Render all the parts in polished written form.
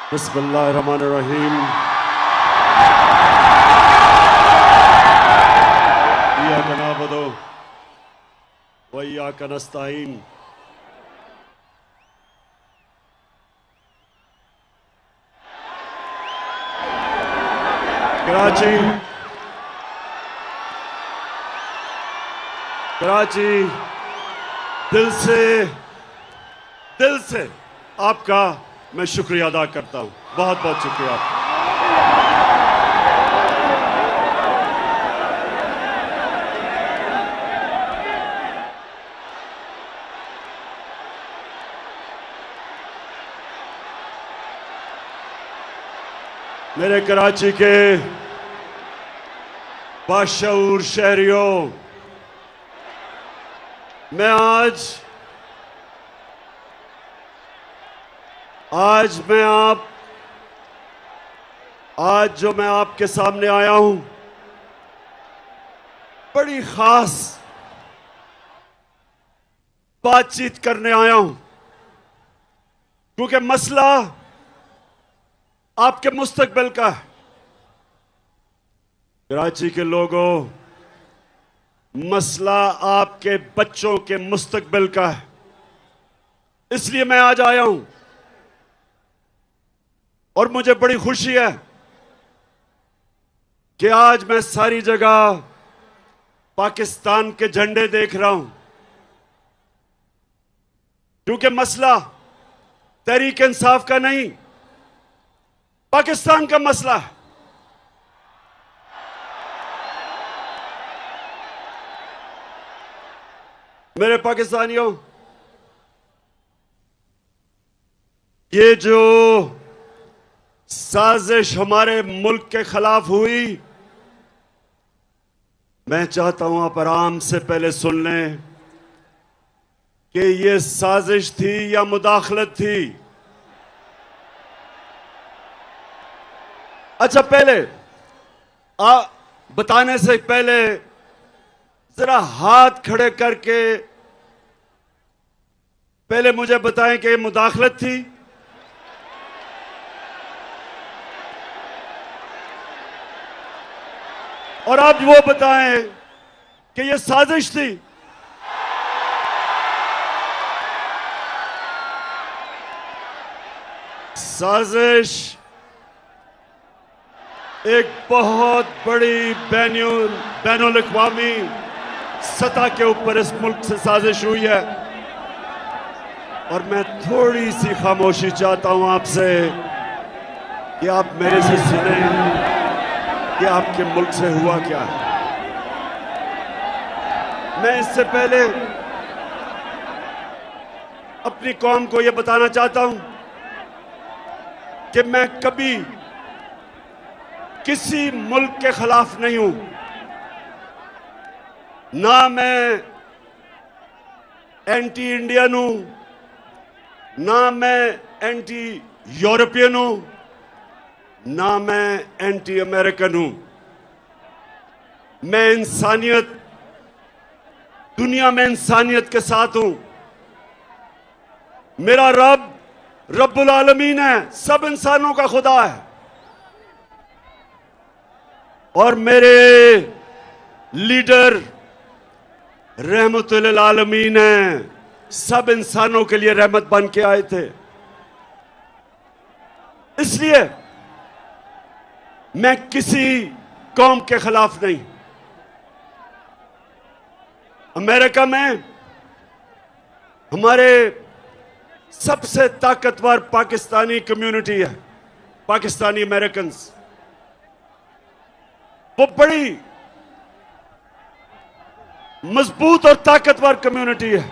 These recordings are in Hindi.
बिस्मिल्लाहिर्रहमानिर्रहीम। इय्याका नअबुदु व इय्याका नस्तईन। कराची दिल से आपका मैं शुक्रिया अदा करता हूं। बहुत बहुत शुक्रिया आपका। मेरे कराची के बाशऊर शहरियों, मैं आज जो मैं आपके सामने आया हूं, बड़ी खास बातचीत करने आया हूं, क्योंकि मसला आपके मुस्तकबिल का है। कराची के लोगों, मसला आपके बच्चों के मुस्तकबिल का है। इसलिए मैं आज आया हूं और मुझे बड़ी खुशी है कि आज मैं सारी जगह पाकिस्तान के झंडे देख रहा हूं, क्योंकि मसला तहरीक इंसाफ का नहीं, पाकिस्तान का मसला है। मेरे पाकिस्तानियों, ये जो साजिश हमारे मुल्क के खिलाफ हुई, मैं चाहता हूं आप आराम से पहले सुन लें कि ये साजिश थी या मुदाखलत थी। अच्छा, पहले बताने से पहले जरा हाथ खड़े करके पहले मुझे बताएं कि ये मुदाखलत थी और आप वो बताएं कि ये साजिश थी। साजिश एक बहुत बड़ी बैनुल अक़वामी सतह के ऊपर इस मुल्क से साजिश हुई है, और मैं थोड़ी सी खामोशी चाहता हूं आपसे कि आप मेरे से सुने कि आपके मुल्क से हुआ क्या है। मैं इससे पहले अपनी कौम को यह बताना चाहता हूं कि मैं कभी किसी मुल्क के खिलाफ नहीं हूं। ना मैं एंटी इंडियन हूं, ना मैं एंटी यूरोपियन हूं, ना मैं एंटी अमेरिकन हूं। मैं दुनिया में इंसानियत के साथ हूं। मेरा रब रब्बुल आलमीन है, सब इंसानों का खुदा है, और मेरे लीडर रहमतुल आलमीन है, सब इंसानों के लिए रहमत बन के आए थे। इसलिए मैं किसी कौम के खिलाफ नहीं। अमेरिका में हमारे सबसे ताकतवर पाकिस्तानी कम्युनिटी है, पाकिस्तानी अमेरिकन्स। वो बड़ी मजबूत और ताकतवर कम्युनिटी है।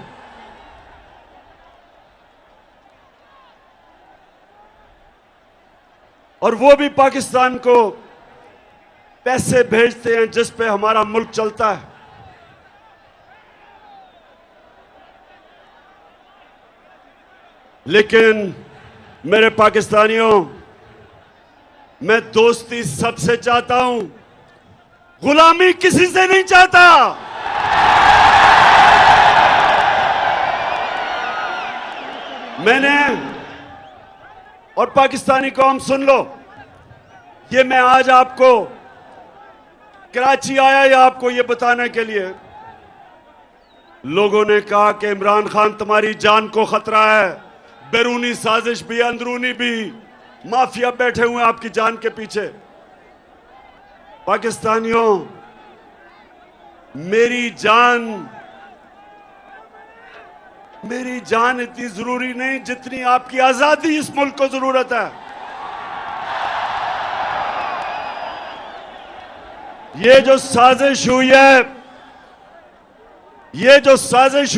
और वो भी पाकिस्तान को पैसे भेजते हैं जिस पे हमारा मुल्क चलता है। लेकिन मेरे पाकिस्तानियों, मैं दोस्ती सबसे चाहता हूं, गुलामी किसी से नहीं चाहता। और पाकिस्तानी कौम सुन लो, ये मैं आज आपको कराची आया या आपको ये बताने के लिए, लोगों ने कहा कि इमरान खान तुम्हारी जान को खतरा है, बैरूनी साजिश भी अंदरूनी भी, माफिया बैठे हुए हैं आपकी जान के पीछे। पाकिस्तानियों, मेरी जान इतनी जरूरी नहीं जितनी आपकी आजादी इस मुल्क को जरूरत है। ये जो साजिश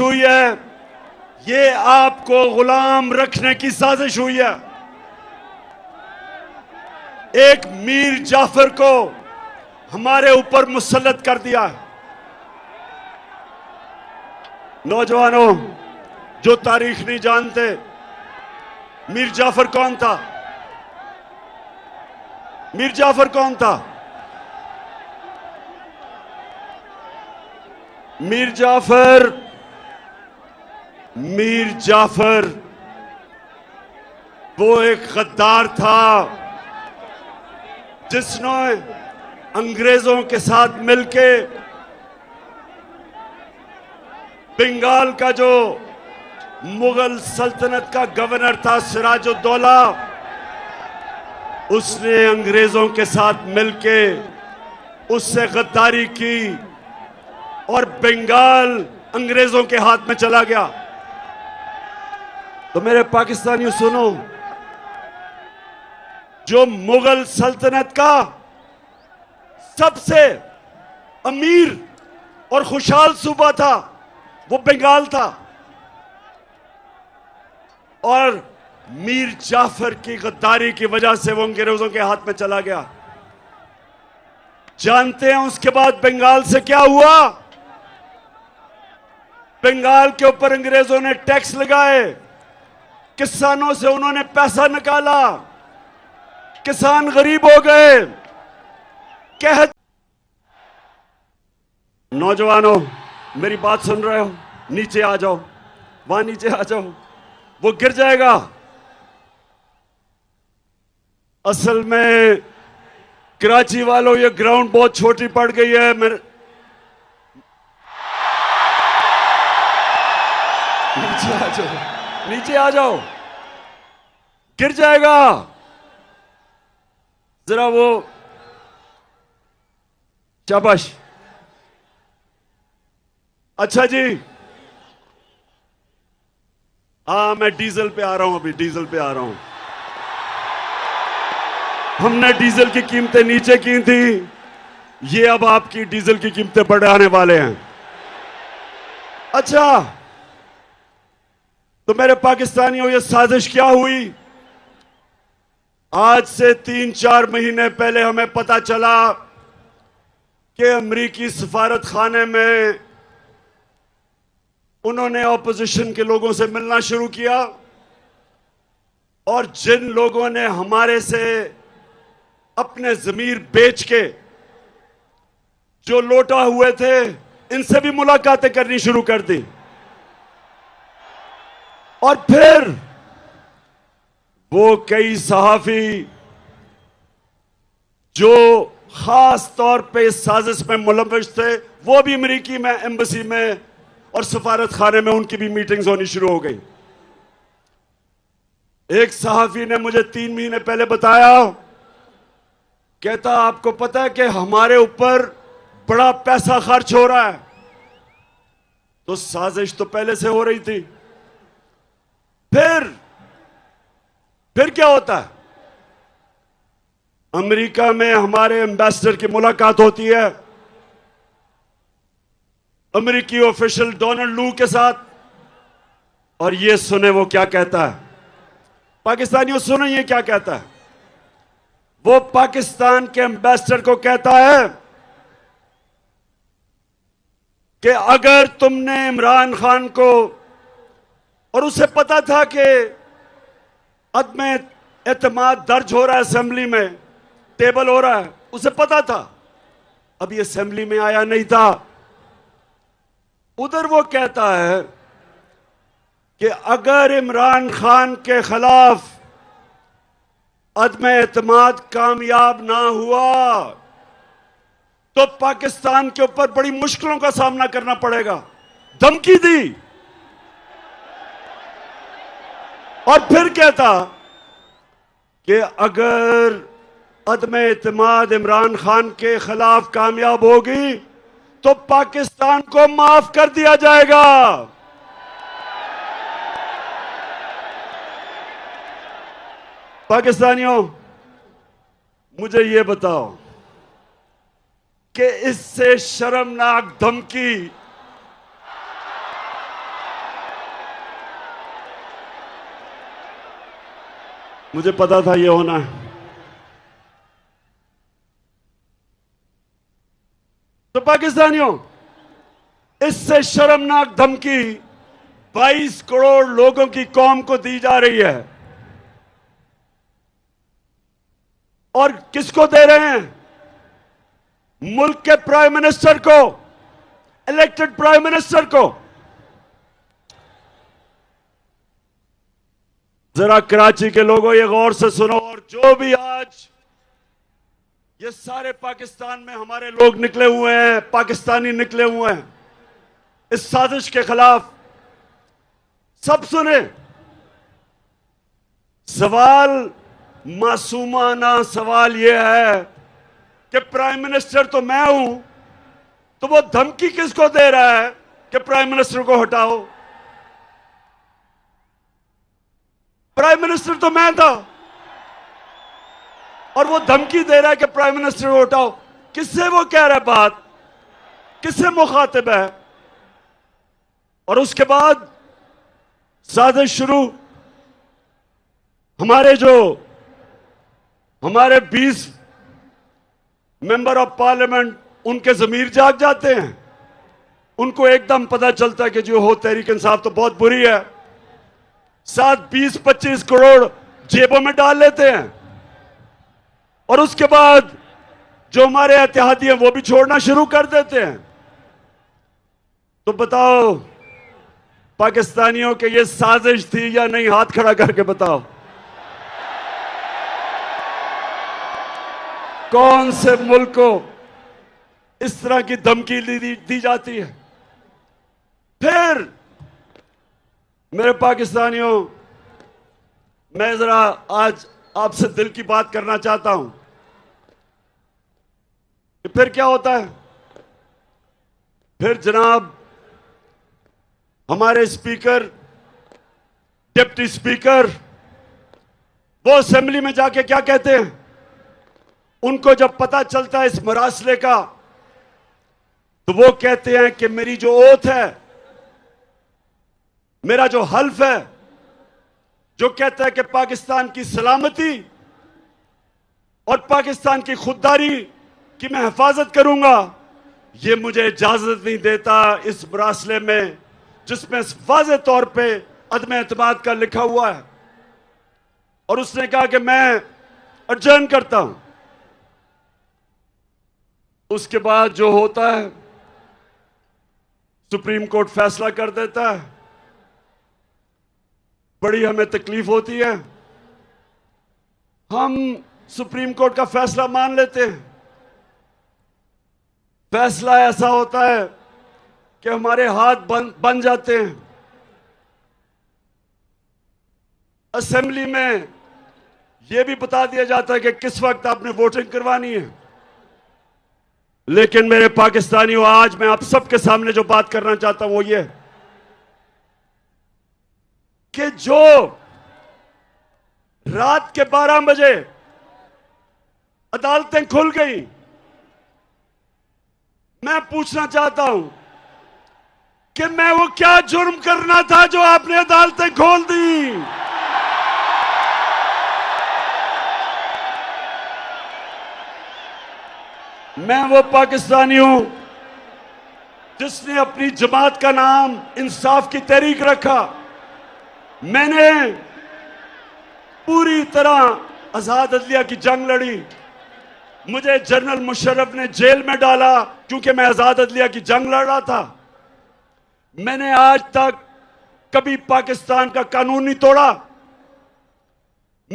हुई है, ये आपको गुलाम रखने की साजिश हुई है। एक मीर जाफर को हमारे ऊपर मुसल्लत कर दिया है। नौजवानों जो तारीख नहीं जानते, मीर जाफर कौन था? मीर जाफर कौन था? मीर जाफर वो एक गद्दार था जिसने अंग्रेजों के साथ मिलके बंगाल का जो मुगल सल्तनत का गवर्नर था सिराजुद्दौला, उसने अंग्रेजों के साथ मिलके उससे गद्दारी की और बंगाल अंग्रेजों के हाथ में चला गया। तो मेरे पाकिस्तानियों सुनो, जो मुगल सल्तनत का सबसे अमीर और खुशहाल सूबा था वो बंगाल था, और मीर जाफर की गद्दारी की वजह से वो अंग्रेजों के हाथ में चला गया। जानते हैं उसके बाद बंगाल से क्या हुआ? बंगाल के ऊपर अंग्रेजों ने टैक्स लगाए, किसानों से उन्होंने पैसा निकाला, किसान गरीब हो गए। नौजवानों मेरी बात सुन रहे हो? नीचे आ जाओ, वहां नीचे आ जाओ, वो गिर जाएगा। असल में कराची वालों, ये ग्राउंड बहुत छोटी पड़ गई है। मेरे नीचे आ जाओ, नीचे आ जाओ, गिर जाएगा। जरा वो, शाबाश। अच्छा जी, हाँ मैं डीजल पे आ रहा हूं, अभी डीजल पे आ रहा हूं। हमने डीजल की कीमतें नीचे की थी, ये अब आपकी डीजल की कीमतें बढ़ाने वाले हैं। अच्छा, तो मेरे पाकिस्तानियों, ये साजिश क्या हुई? आज से 3-4 महीने पहले हमें पता चला कि अमेरिकी सफारत खाने में उन्होंने ऑपोजिशन के लोगों से मिलना शुरू किया, और जिन लोगों ने हमारे से अपने जमीर बेच के जो लौटा हुए थे, इनसे भी मुलाकातें करनी शुरू कर दी। और फिर वो कई सहाफी जो खास तौर पे इस साजिश में मुलव्वस थे, वो भी अमेरिकी में एम्बेसी में और सफारत खाने में उनकी भी मीटिंग्स होनी शुरू हो गई। एक सहाफी ने मुझे 3 महीने पहले बताया, कहता आपको पता है कि हमारे ऊपर बड़ा पैसा खर्च हो रहा है। तो साजिश तो पहले से हो रही थी। फिर क्या होता है? अमेरिका में हमारे एम्बेसडर की मुलाकात होती है अमेरिकी ऑफिशियल डोनाल्ड लू के साथ, और ये सुने वो क्या कहता है। पाकिस्तानियों सुने ये क्या कहता है। वो पाकिस्तान के एम्बेसडर को कहता है कि अगर तुमने इमरान खान को, और उसे पता था कि अदम एतमाद दर्ज हो रहा है, असेंबली में टेबल हो रहा है, उसे पता था, अभी असेंबली में आया नहीं था। उधर वो कहता है कि अगर इमरान खान के खिलाफ अदम एतमाद कामयाब ना हुआ तो पाकिस्तान के ऊपर बड़ी मुश्किलों का सामना करना पड़ेगा। धमकी दी और फिर कहता कि अगर अदम एतमाद इमरान खान के खिलाफ कामयाब होगी तो पाकिस्तान को माफ कर दिया जाएगा। पाकिस्तानियों, मुझे यह बताओ कि इससे शर्मनाक धमकी मुझे पता था यह होना है। तो पाकिस्तानियों, इससे शर्मनाक धमकी 22 करोड़ लोगों की कौम को दी जा रही है। और किसको दे रहे हैं? मुल्क के प्राइम मिनिस्टर को, इलेक्टेड प्राइम मिनिस्टर को। जरा कराची के लोगों ये गौर से सुनो, और जो भी आज ये सारे पाकिस्तान में हमारे लोग निकले हुए हैं, पाकिस्तानी निकले हुए हैं इस साजिश के खिलाफ, सब सुने। सवाल मासूमाना सवाल यह है कि प्राइम मिनिस्टर तो मैं हूं, तो वो धमकी किसको दे रहा है कि प्राइम मिनिस्टर को हटाओ? प्राइम मिनिस्टर तो मैं था और वो धमकी दे रहा है कि प्राइम मिनिस्टर को हटाओ। किससे वो कह रहा है बात? किससे मुखातिब है? और उसके बाद साजिश शुरू। हमारे 20 मेंबर ऑफ पार्लियामेंट, उनके जमीर जाग जाते हैं। उनको एकदम पता चलता है कि जो हो तहरीक इंसाफ तो बहुत बुरी है। साथ 20-25 करोड़ जेबों में डाल लेते हैं और उसके बाद जो हमारे एतिहादी हैं वो भी छोड़ना शुरू कर देते हैं। तो बताओ पाकिस्तानियों के ये साजिश थी या नहीं? हाथ खड़ा करके बताओ। कौन से मुल्क को इस तरह की धमकी दी जाती है? फिर मेरे पाकिस्तानियों, मैं जरा आज आपसे दिल की बात करना चाहता हूं कि फिर क्या होता है। फिर जनाब हमारे स्पीकर, डिप्टी स्पीकर, वो असेंबली में जाके क्या कहते हैं? उनको जब पता चलता है इस मरासले का, तो वो कहते हैं कि मेरी जो ओथ है, मेरा जो हल्फ है, जो कहता है कि पाकिस्तान की सलामती और पाकिस्तान की खुददारी की मैं हिफाजत करूंगा, ये मुझे इजाजत नहीं देता इस मरासले में जिसमें वाज़ेह तौर पे अदम एतमाद का लिखा हुआ है। और उसने कहा कि मैं अर्जन करता हूं। उसके बाद जो होता है, सुप्रीम कोर्ट फैसला कर देता है। बड़ी हमें तकलीफ होती है, हम सुप्रीम कोर्ट का फैसला मान लेते हैं। फैसला ऐसा होता है कि हमारे हाथ बन जाते हैं। असेंबली में यह भी बता दिया जाता है कि किस वक्त आपने वोटिंग करवानी है। लेकिन मेरे पाकिस्तानियों, आज मैं आप सबके सामने जो बात करना चाहता हूं वो ये कि जो रात के 12 बजे अदालतें खुल गई, मैं पूछना चाहता हूं कि मैं वो क्या जुर्म करना था जो आपने अदालतें खोल दी? मैं वो पाकिस्तानी हूं जिसने अपनी जमात का नाम इंसाफ की तहरीक रखा। मैंने पूरी तरह आजाद अदलिया की जंग लड़ी। मुझे जनरल मुशर्रफ ने जेल में डाला क्योंकि मैं आजाद अदलिया की जंग लड़ रहा था। मैंने आज तक कभी पाकिस्तान का कानून नहीं तोड़ा।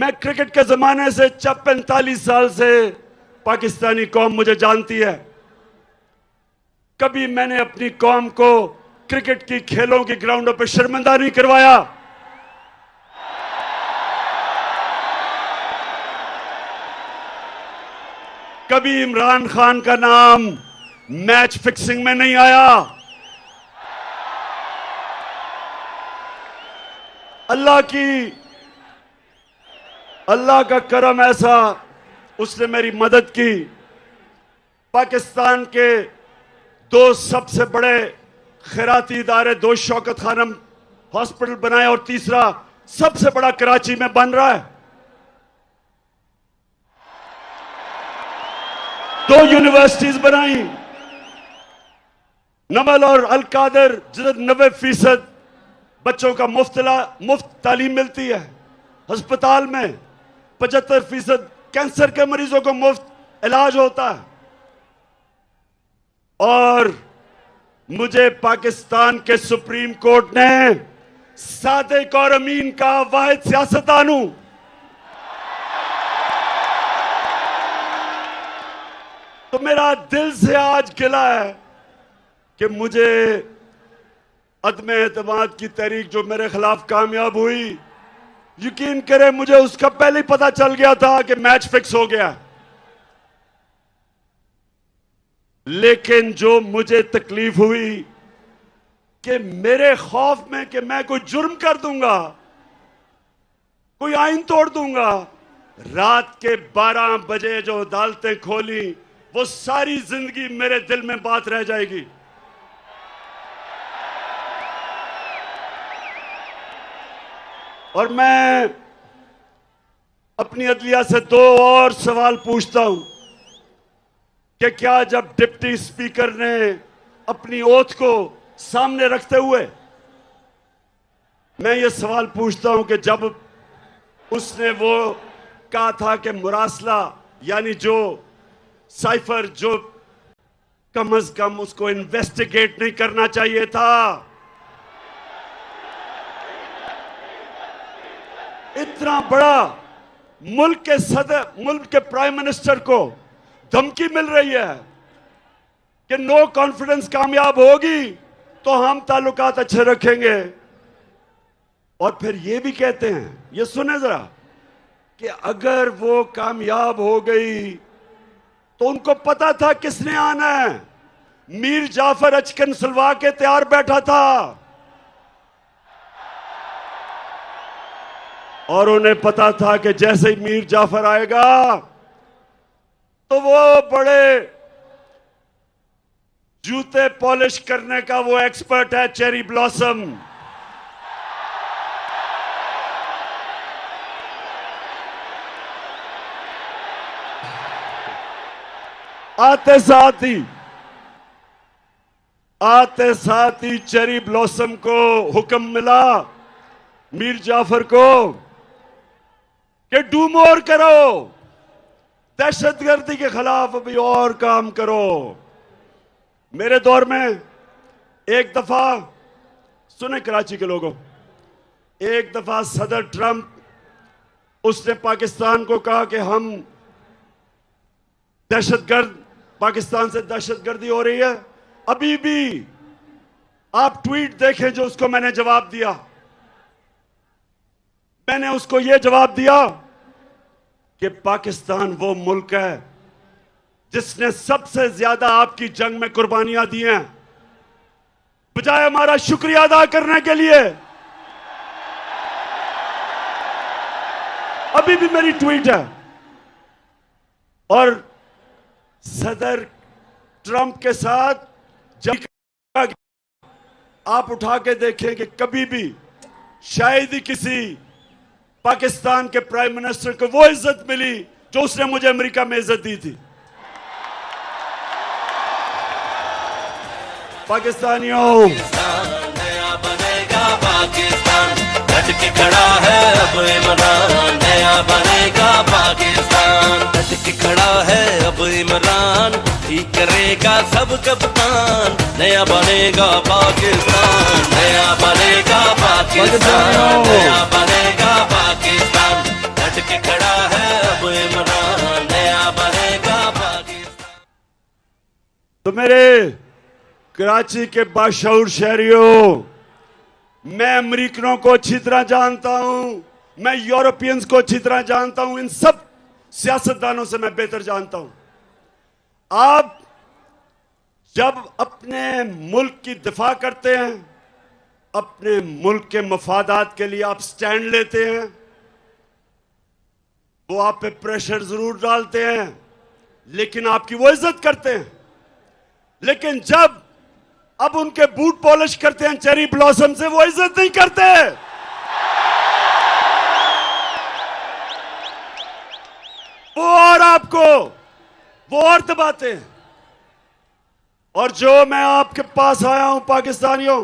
मैं क्रिकेट के जमाने से 45 साल से पाकिस्तानी कौम मुझे जानती है। कभी मैंने अपनी कौम को क्रिकेट की खेलों की ग्राउंडों पर शर्मिंदा नहीं करवाया। कभी इमरान खान का नाम मैच फिक्सिंग में नहीं आया। अल्लाह का करम ऐसा, उसने मेरी मदद की। पाकिस्तान के दो सबसे बड़े खैराती इदारे, दो शौकत खानम हॉस्पिटल बनाए और तीसरा सबसे बड़ा कराची में बन रहा है। दो यूनिवर्सिटीज बनाई, नमल और अल कादर, जिधर 90% बच्चों का मुफ्त तालीम मिलती है। अस्पताल में 75% कैंसर के मरीजों को मुफ्त इलाज होता है। और मुझे पाकिस्तान के सुप्रीम कोर्ट ने सादिक और अमीन का वाहिद सियासतदान हूं। तो मेरा दिल से आज गिला है कि मुझे अदम एतमाद की तहरीक जो मेरे खिलाफ कामयाब हुई, यकीन करें मुझे उसका पहले ही पता चल गया था कि मैच फिक्स हो गया। लेकिन जो मुझे तकलीफ हुई कि मेरे खौफ में कि मैं कोई जुर्म कर दूंगा, कोई आइन तोड़ दूंगा, रात के 12 बजे जो अदालतें खोली वो सारी जिंदगी मेरे दिल में बात रह जाएगी। और मैं अपनी अदलिया से दो और सवाल पूछता हूं कि क्या जब डिप्टी स्पीकर ने अपनी ओथ को सामने रखते हुए, मैं ये सवाल पूछता हूं कि जब उसने वो कहा था कि मुरासला यानी जो साइफर, जो कम अज कम उसको इन्वेस्टिगेट नहीं करना चाहिए था, इतना बड़ा मुल्क के सदर, मुल्क के प्राइम मिनिस्टर को धमकी मिल रही है कि नो कॉन्फिडेंस कामयाब होगी तो हम ताल्लुकात अच्छे रखेंगे। और फिर ये भी कहते हैं, ये सुने जरा, कि अगर वो कामयाब हो गई तो उनको पता था किसने आना है। मीर जाफर अचकन सलवा के तैयार बैठा था और उन्हें पता था कि जैसे ही मीर जाफर आएगा तो वो बड़े जूते पॉलिश करने का वो एक्सपर्ट है, चेरी ब्लॉसम। आते साथ ही चेरी ब्लॉसम को हुक्म मिला मीर जाफर को कि डू मोर करो, दहशतगर्दी के खिलाफ अभी और काम करो। मेरे दौर में एक दफा, सुने कराची के लोगों, एक दफा सदर ट्रंप, उसने पाकिस्तान को कहा कि हम दहशतगर्द, पाकिस्तान से दहशतगर्दी हो रही है। अभी भी आप ट्वीट देखें जो उसको मैंने जवाब दिया। मैंने उसको यह जवाब दिया कि पाकिस्तान वो मुल्क है जिसने सबसे ज्यादा आपकी जंग में कुर्बानियां दी हैं, बजाय हमारा शुक्रिया अदा करने के लिए। अभी भी मेरी ट्वीट है। और सदर ट्रंप के साथ जब आप उठा के देखें कि कभी भी शायद ही किसी पाकिस्तान के प्राइम मिनिस्टर को वो इज्जत मिली जो उसने मुझे अमेरिका में इज्जत दी थी। पाकिस्तानियों, नया बनेगा पाकिस्तान, डट के खड़ा है अब इमरान। नया बनेगा पाकिस्तान, डट के खड़ा है अब इमरान। ठीक करेगा सब कप्तान, नया बनेगा पाकिस्तान। नया बनेगा पाकिस्तान, नया बनेगा पाकिस्तान, डट डट के खड़ा है अब इमरान, नया बनेगा पाकिस्तान। तो मेरे कराची के बाशऊर शहरियों, मैं अमेरिकनों को अच्छी तरह जानता हूं, मैं यूरोपियंस को अच्छी तरह जानता हूं, इन सब सियासतदानों से मैं बेहतर जानता हूं। आप जब अपने मुल्क की दिफा करते हैं, अपने मुल्क के मफादात के लिए आप स्टैंड लेते हैं, वो आप पे प्रेशर जरूर डालते हैं, लेकिन आपकी वो इज्जत करते हैं। लेकिन जब अब उनके बूट पॉलिश करते हैं चेरी ब्लॉसम से, वो इज्जत नहीं करते। वो और आपको वो और दबाते हैं। और जो मैं आपके पास आया हूं पाकिस्तानियों,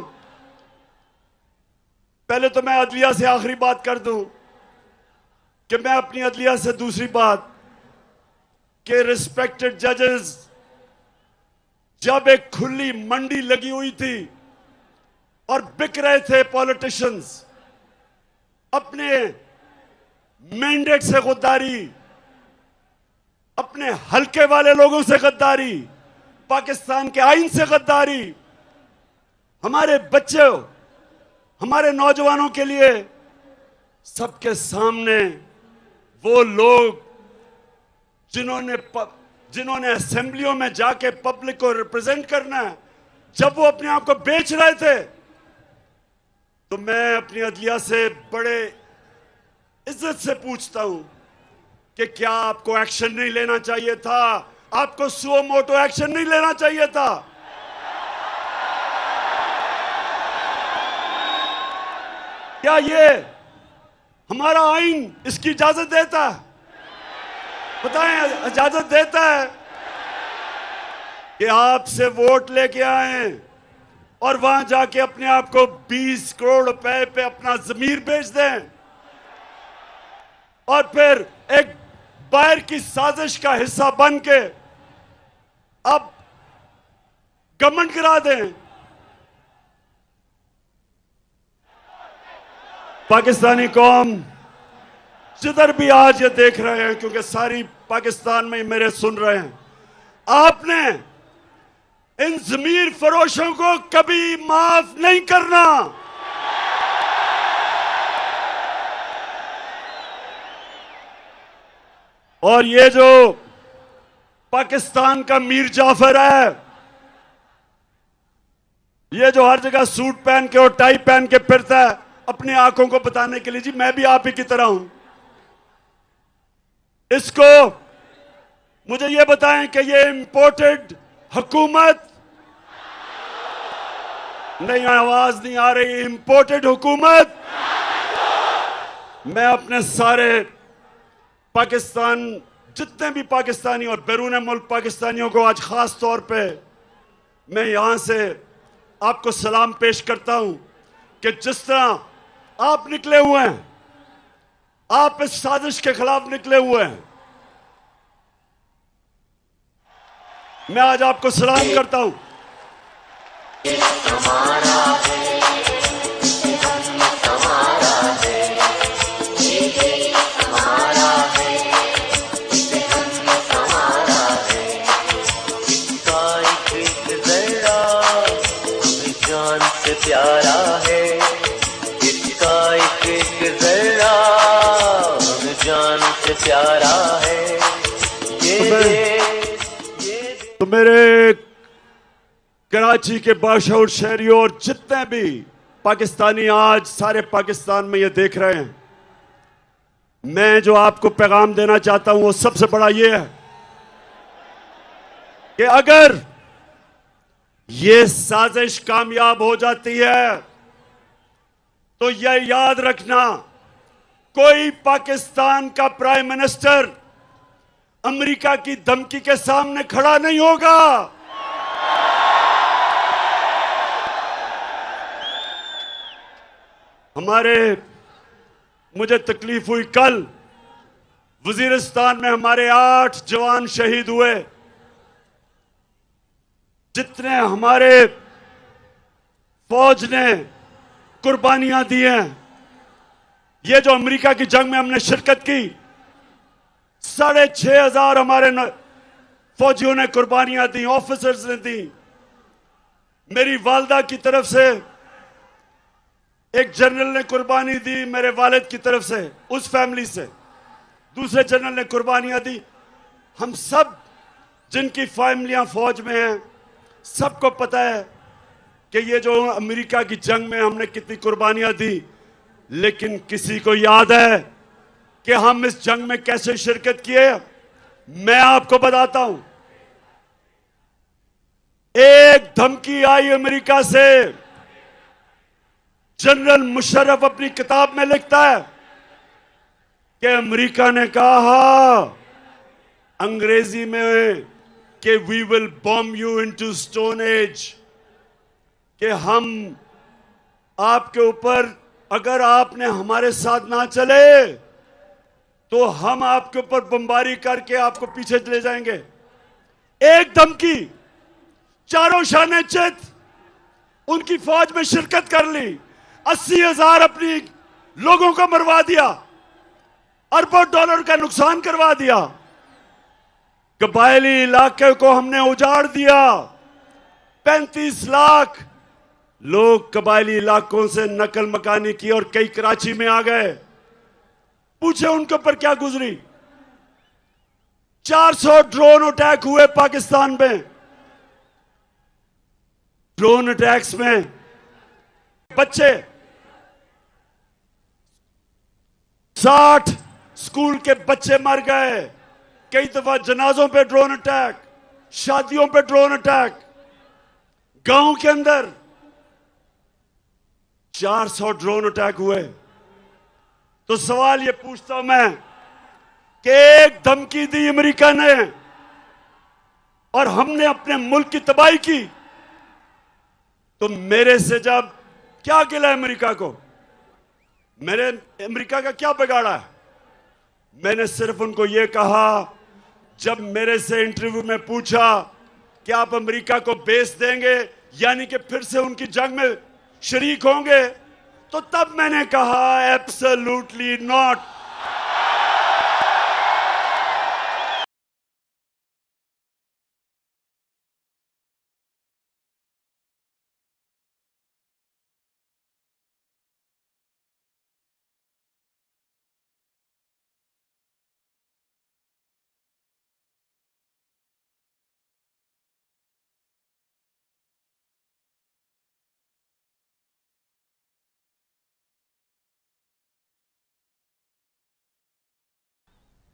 पहले तो मैं अदलिया से आखिरी बात कर दूं कि मैं अपनी अदलिया से दूसरी बात कि रिस्पेक्टेड जजेस, जब एक खुली मंडी लगी हुई थी और बिक रहे थे पॉलिटिशियंस, अपने मैंडेट से गद्दारी, अपने हल्के वाले लोगों से गद्दारी, पाकिस्तान के आईन से गद्दारी, हमारे बच्चों, हमारे नौजवानों के लिए सबके सामने वो लोग जिन्होंने असेंबलियों में जाके पब्लिक को रिप्रेजेंट करना है, जब वो अपने आप को बेच रहे थे, तो मैं अपनी अदलिया से बड़े इज्जत से पूछता हूं कि क्या आपको एक्शन नहीं लेना चाहिए था? आपको सुओ मोटो एक्शन नहीं लेना चाहिए था? क्या ये हमारा आईन इसकी इजाजत देता है? बताएं, इजाजत देता है कि आपसे वोट लेके आए और वहां जाके अपने आप को 20 करोड़ रुपए पे अपना जमीर बेच दें और फिर एक बाहर की साजिश का हिस्सा बन के अब गवर्नमेंट गिरा दें? पाकिस्तानी कौम जिधर भी आज ये देख रहे हैं, क्योंकि सारी पाकिस्तान में मेरे सुन रहे हैं, आपने इन जमीर फरोशों को कभी माफ नहीं करना। और ये जो पाकिस्तान का मीर जाफर है, ये जो हर जगह सूट पहन के और टाई पहन के फिरता है अपनी आंखों को बताने के लिए, जी मैं भी आप ही की तरह हूं, इसको मुझे ये बताएं कि ये इंपोर्टेड हुकूमत नहीं, आवाज नहीं आ रही, इंपोर्टेड हुकूमत। मैं अपने सारे पाकिस्तान, जितने भी पाकिस्तानी और बैरून मुल्क पाकिस्तानियों को आज खास तौर पे मैं यहां से आपको सलाम पेश करता हूं कि जिस तरह आप निकले हुए हैं, आप इस साजिश के खिलाफ निकले हुए हैं, मैं आज आपको सलाम करता हूं। प्यारा है इसका एक जरा, हम जान से प्यारा है तो मेरे कराची के बाशऊर शहरियों और जितने भी पाकिस्तानी आज सारे पाकिस्तान में ये देख रहे हैं, मैं जो आपको पैगाम देना चाहता हूं वो सबसे बड़ा ये है कि अगर ये साजिश कामयाब हो जाती है तो यह याद रखना, कोई पाकिस्तान का प्राइम मिनिस्टर अमेरिका की धमकी के सामने खड़ा नहीं होगा। मुझे तकलीफ हुई, कल वजीरिस्तान में हमारे 8 जवान शहीद हुए। जितने हमारे फौज ने कुर्बानियां दी हैं, ये जो अमेरिका की जंग में हमने शिरकत की, 6,500 हमारे फौजियों ने कुर्बानियां दी, ऑफिसर्स ने दी। मेरी वालदा की तरफ से एक जनरल ने कुर्बानी दी, मेरे वालिद की तरफ से, उस फैमिली से दूसरे जनरल ने कुर्बानियां दी। हम सब जिनकी फैमिलियां फौज में हैं, सबको पता है कि ये जो अमेरिका की जंग में हमने कितनी कुर्बानियां दी। लेकिन किसी को याद है कि हम इस जंग में कैसे शिरकत किए? मैं आपको बताता हूं। एक धमकी आई अमेरिका से। जनरल मुशर्रफ अपनी किताब में लिखता है कि अमेरिका ने कहा अंग्रेजी में कि we will bomb you into stone age, कि हम आपके ऊपर, अगर आपने हमारे साथ ना चले तो हम आपके ऊपर बमबारी करके आपको पीछे चले जाएंगे। एक धमकी, चारों शाने चित उनकी फौज में शिरकत कर ली, 80,000 अपनी लोगों को मरवा दिया, अरबों डॉलर का नुकसान करवा दिया। कबायली इलाके को हमने उजाड़ दिया। 35 लाख लोग कबायली इलाकों से नकल मकानी की और कई कराची में आ गए। पूछे उनके ऊपर क्या गुजरी। 400 ड्रोन अटैक हुए पाकिस्तान में। ड्रोन अटैक्स में बच्चे, 60 स्कूल के बच्चे मर गए। कई दफा जनाजों पे ड्रोन अटैक, शादियों पे ड्रोन अटैक, गांव के अंदर 400 ड्रोन अटैक हुए। तो सवाल ये पूछता हूं मैं कि एक धमकी दी अमेरिका ने और हमने अपने मुल्क की तबाही की, तो मेरे से जब क्या गिला अमेरिका को? मैंने अमेरिका का क्या बिगाड़ा है? मैंने सिर्फ उनको यह कहा, जब मेरे से इंटरव्यू में पूछा कि आप अमेरिका को बेस देंगे, यानी कि फिर से उनकी जंग में शरीक होंगे, तो तब मैंने कहा एब्सोल्युटली नॉट।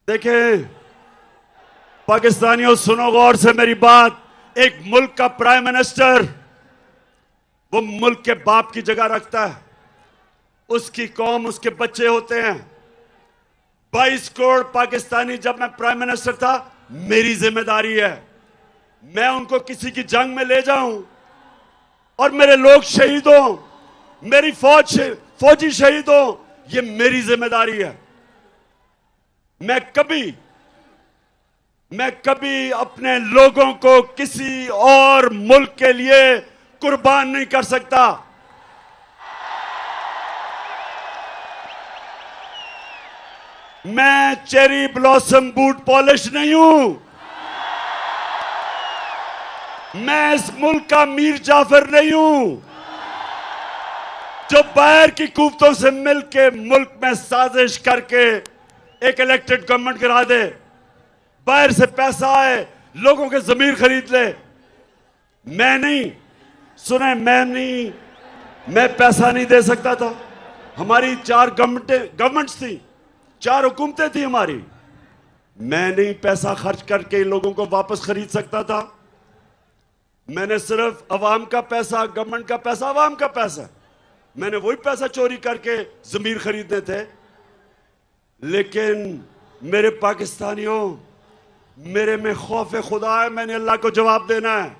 देखें पाकिस्तानियों, सुनो गौर से मेरी बात। एक मुल्क का प्राइम मिनिस्टर वो मुल्क के बाप की जगह रखता है। उसकी कौम, उसके बच्चे होते हैं। 22 करोड़ पाकिस्तानी, जब मैं प्राइम मिनिस्टर था, मेरी जिम्मेदारी है मैं उनको किसी की जंग में ले जाऊं और मेरे लोग शहीद हों, मेरी फौजी शहीद हों, ये मेरी जिम्मेदारी है। मैं कभी अपने लोगों को किसी और मुल्क के लिए कुर्बान नहीं कर सकता। मैं चेरी ब्लॉसम बूट पॉलिश नहीं हूं। मैं इस मुल्क का मीर जाफर नहीं हूं जो बाहर की कुव्वतों से मिलकर मुल्क में साजिश करके एक इलेक्टेड गवर्नमेंट गिरा दे, बाहर से पैसा आए, लोगों के जमीर खरीद ले। मैं नहीं, सुने, मैं पैसा नहीं दे सकता था। हमारी 4 गवर्नमेंट्स थी, 4 हुकूमतें थी हमारी। मैं नहीं पैसा खर्च करके लोगों को वापस खरीद सकता था। मैंने सिर्फ अवाम का पैसा, गवर्नमेंट का पैसा, अवाम का पैसा, मैंने वही पैसा चोरी करके जमीर खरीदने थे। लेकिन मेरे पाकिस्तानियों, मेरे में खौफ खुदा है। मैंने अल्लाह को जवाब देना है।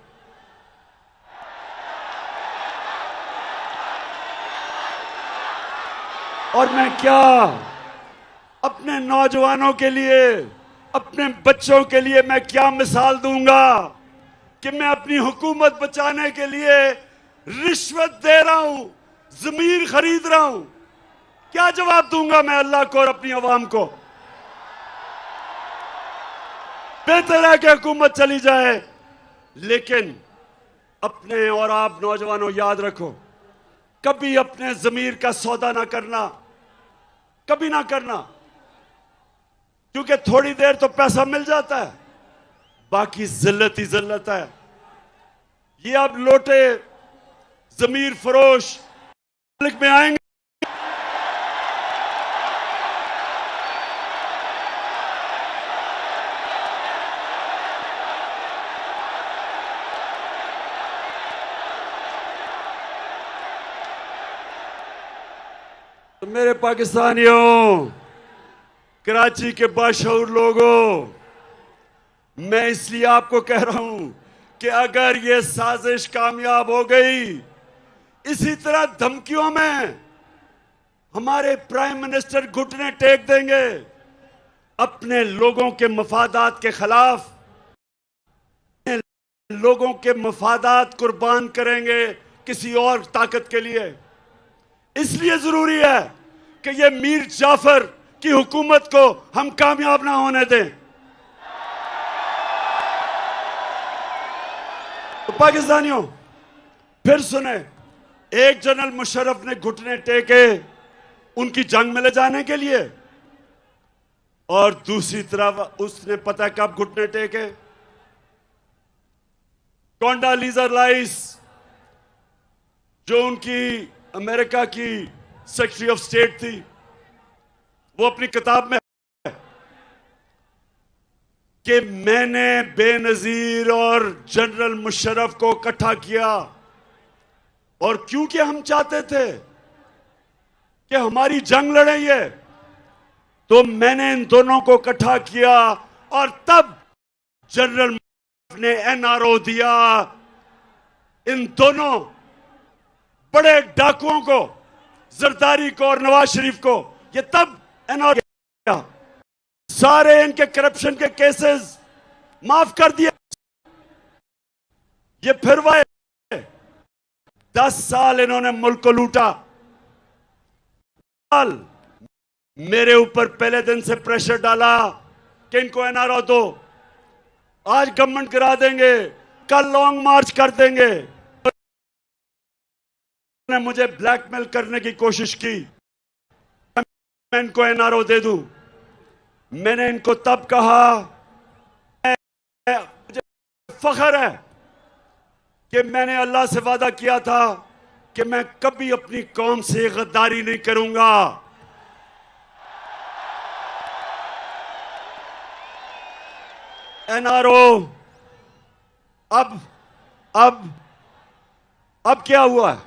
और मैं क्या अपने नौजवानों के लिए, अपने बच्चों के लिए मैं क्या मिसाल दूंगा कि मैं अपनी हुकूमत बचाने के लिए रिश्वत दे रहा हूं, जमीर खरीद रहा हूं? क्या जवाब दूंगा मैं अल्लाह को और अपनी अवाम को? बेहतर है कि हुकूमत चली जाए, लेकिन अपने और आप नौजवानों याद रखो, कभी अपने जमीर का सौदा ना करना, कभी ना करना, क्योंकि थोड़ी देर तो पैसा मिल जाता है, बाकी जिल्लत ही जिल्लत है। ये अब लोटे जमीर फरोश मुल्क में आएंगे, तो मेरे पाकिस्तानियों, कराची के बाशऊर लोगों, मैं इसलिए आपको कह रहा हूं कि अगर ये साजिश कामयाब हो गई, इसी तरह धमकियों में हमारे प्राइम मिनिस्टर घुटने टेक देंगे, अपने लोगों के मफादात के खिलाफ लोगों के मफादात कुर्बान करेंगे किसी और ताकत के लिए। इसलिए जरूरी है कि ये मीर जाफर की हुकूमत को हम कामयाब ना होने दें। तो पाकिस्तानियों, फिर सुने, एक जनरल मुशर्रफ ने घुटने टेके उनकी जंग में ले जाने के लिए, और दूसरी तरफ उसने पता कब घुटने टेके, कोंडालीजा राइस, जो उनकी अमेरिका की सेक्रेटरी ऑफ स्टेट थी, वो अपनी किताब में कि मैंने बेनजीर और जनरल मुशर्रफ को इकट्ठा किया, और क्योंकि हम चाहते थे कि हमारी जंग लड़े ये, तो मैंने इन दोनों को इकट्ठा किया, और तब जनरल मुशर्रफ ने एनआरओ दिया इन दोनों बड़े डाकुओं को, जरदारी को और नवाज शरीफ को। ये तब एनआरओ दिया, सारे इनके करप्शन के केसेस माफ कर दिए। ये फिर वाए 10 साल इन्होंने मुल्क को लूटा। मेरे ऊपर पहले दिन से प्रेशर डाला कि इनको एनआरओ दो, आज गवर्नमेंट करा देंगे, कल लॉन्ग मार्च कर देंगे। ने मुझे ब्लैकमेल करने की कोशिश की, मैं इनको एनआरओ दे दूं। मैंने इनको तब कहा, मुझे फख्र है कि मैंने अल्लाह से वादा किया था कि मैं कभी अपनी कौम से गद्दारी नहीं करूंगा। एनआरओ अब क्या हुआ है?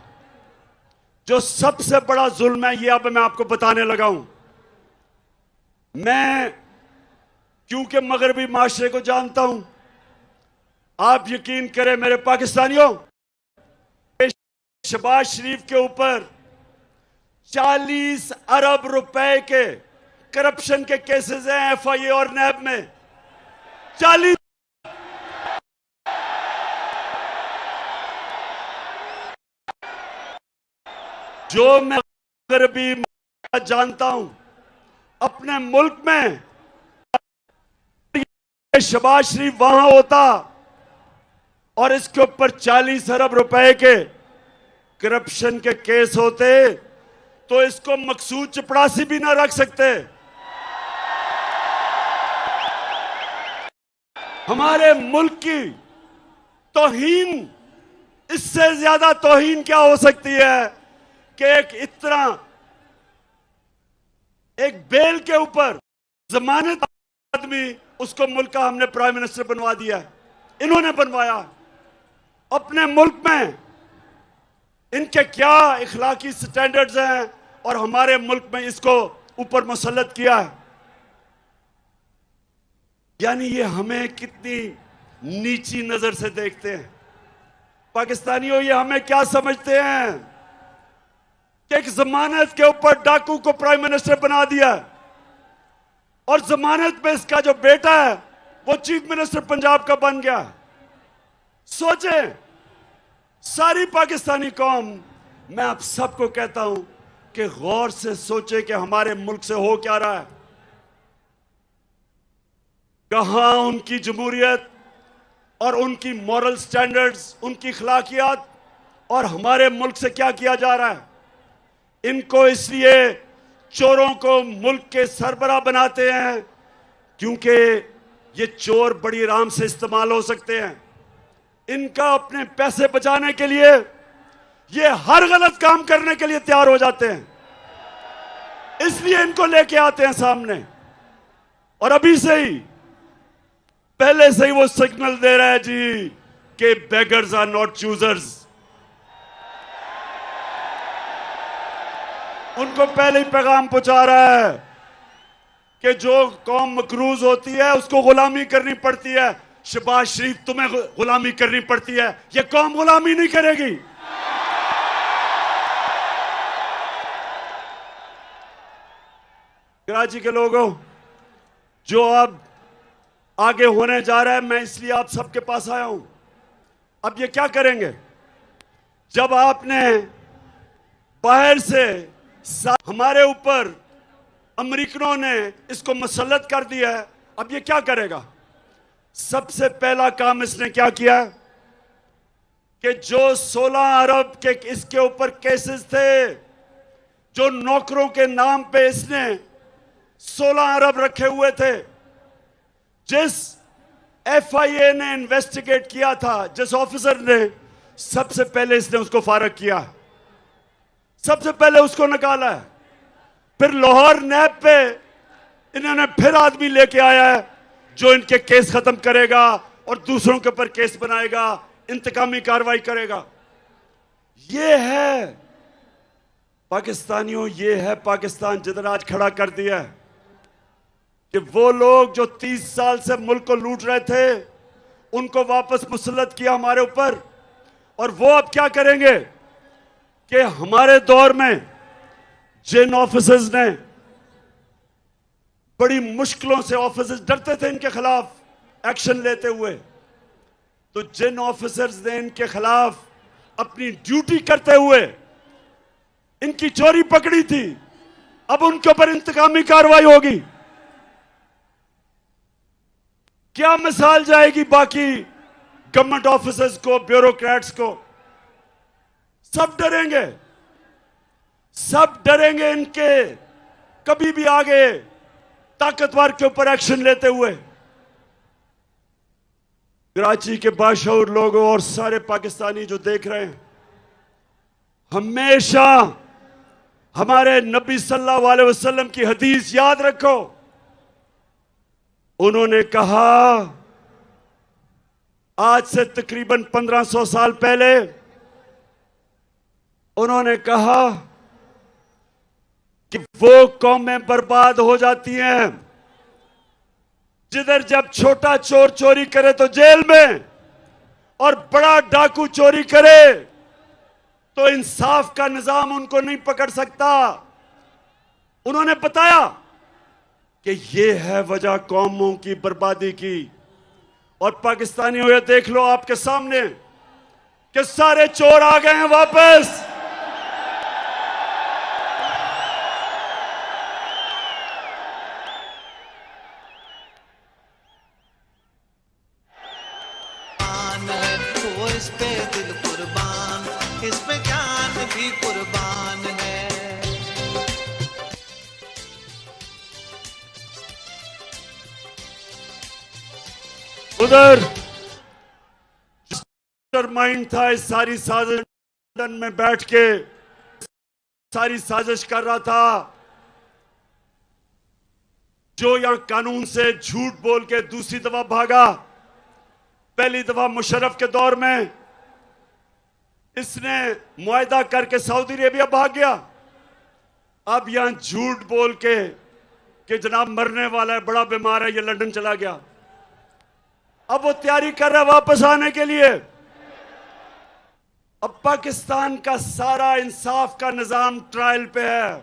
जो सबसे बड़ा जुल्म है, ये अब मैं आपको बताने लगा हूं। मैं क्योंकि मगरबी माशरे को जानता हूं, आप यकीन करें मेरे पाकिस्तानियों, शहबाज शरीफ के ऊपर 40 अरब रुपए के करप्शन के केसेस हैं एफआईए और नैब में। 40। जो मैं मगरबी जानता हूं, अपने मुल्क में शहबाज शरीफ वहां होता और इसके ऊपर 40 अरब रुपए के करप्शन के केस होते, तो इसको मकसूद चपड़ासी भी ना रख सकते। हमारे मुल्क की तौहीन, इससे ज्यादा तौहीन क्या हो सकती है कि एक बेल के ऊपर जमानत आदमी, उसको मुल्क का हमने प्राइम मिनिस्टर बनवा दिया। इन्होंने बनवाया। अपने मुल्क में इनके क्या इखलाकी स्टैंडर्ड्स हैं, और हमारे मुल्क में इसको ऊपर मुसल्लत किया है। यानी ये हमें कितनी नीची नजर से देखते हैं। पाकिस्तानियों, ये हमें क्या समझते हैं कि एक जमानत के ऊपर डाकू को प्राइम मिनिस्टर बना दिया, और जमानत में इसका जो बेटा है वो चीफ मिनिस्टर पंजाब का बन गया। सोचें, सारी पाकिस्तानी कौम, मैं आप सबको कहता हूं कि गौर से सोचे कि हमारे मुल्क से हो क्या रहा है। कहां उनकी जमहूरियत और उनकी मॉरल स्टैंडर्ड्स, उनकी अखलाकियात, और हमारे मुल्क से क्या किया जा रहा है। इनको इसलिए चोरों को मुल्क के सरबराह बनाते हैं क्योंकि ये चोर बड़ी आराम से इस्तेमाल हो सकते हैं। इनका अपने पैसे बचाने के लिए ये हर गलत काम करने के लिए तैयार हो जाते हैं, इसलिए इनको लेके आते हैं सामने। और अभी से ही, पहले से ही वो सिग्नल दे रहा है जी कि बेगर्स आर नॉट चूजर्स। उनको पहले ही पैगाम पहुंचा रहा है कि जो कौम मकरूज होती है उसको गुलामी करनी पड़ती है। शहबाज शरीफ, तुम्हें गुलामी करनी पड़ती है, ये कौम गुलामी नहीं करेगी। कराची के लोगों, जो अब आगे होने जा रहा है, मैं इसलिए आप सबके पास आया हूं। अब ये क्या करेंगे? जब आपने बाहर से हमारे ऊपर अमेरिकनों ने इसको मसल्लत कर दिया है, अब ये क्या करेगा? सबसे पहला काम इसने क्या किया कि जो 16 अरब के इसके ऊपर केसेस थे, जो नौकरों के नाम पे इसने 16 अरब रखे हुए थे, जिस FIA ने इन्वेस्टिगेट किया था, जिस ऑफिसर ने, सबसे पहले इसने उसको फारग किया, सबसे पहले उसको निकाला है। फिर लाहौर नैब पे इन्होंने फिर आदमी लेके आया है जो इनके केस खत्म करेगा और दूसरों के ऊपर केस बनाएगा, इंतकामी कार्रवाई करेगा। ये है पाकिस्तानियों, ये है पाकिस्तान जिधर आज खड़ा कर दिया है कि वो लोग जो 30 साल से मुल्क को लूट रहे थे, उनको वापस मुसल्लत किया हमारे ऊपर। और वो अब क्या करेंगे कि हमारे दौर में जिन ऑफिसर्स ने बड़ी मुश्किलों से, ऑफिसर्स डरते थे इनके खिलाफ एक्शन लेते हुए, तो जिन ऑफिसर्स ने इनके खिलाफ अपनी ड्यूटी करते हुए इनकी चोरी पकड़ी थी, अब उनके ऊपर इंतकामी कार्रवाई होगी। क्या मिसाल जाएगी बाकी गवर्नमेंट ऑफिसर्स को, ब्यूरोक्रेट्स को? सब डरेंगे, सब डरेंगे इनके कभी भी आगे ताकतवर के ऊपर एक्शन लेते हुए। कराची के बाशऊर लोगों और सारे पाकिस्तानी जो देख रहे हैं, हमेशा हमारे नबी सल्लल्लाहु अलैहि वसल्लम की हदीस याद रखो। उन्होंने कहा, आज से तकरीबन 1500 साल पहले उन्होंने कहा कि वो कौमें बर्बाद हो जाती हैं जिधर जब छोटा चोर चोरी करे तो जेल में, और बड़ा डाकू चोरी करे तो इंसाफ का निजाम उनको नहीं पकड़ सकता। उन्होंने बताया कि ये है वजह कौमों की बर्बादी की। और पाकिस्तानियों, ये देख लो आपके सामने कि सारे चोर आ गए हैं वापस। वो इस पे दिल कुर्बान, इस पे जान भी कुर्बान है। उधर माइंड था, इस सारी साजिश लंदन में बैठ के सारी साजिश कर रहा था, जो यहां कानून से झूठ बोल के दूसरी दफा भागा। पहली दफा मुशर्रफ के दौर में इसने मुआहदा करके सऊदी अरेबिया भाग गया। अब यहां झूठ बोल के कि जनाब मरने वाला है, बड़ा बीमार है, ये लंदन चला गया। अब वो तैयारी कर रहा है वापस आने के लिए। अब पाकिस्तान का सारा इंसाफ का निजाम ट्रायल पे है।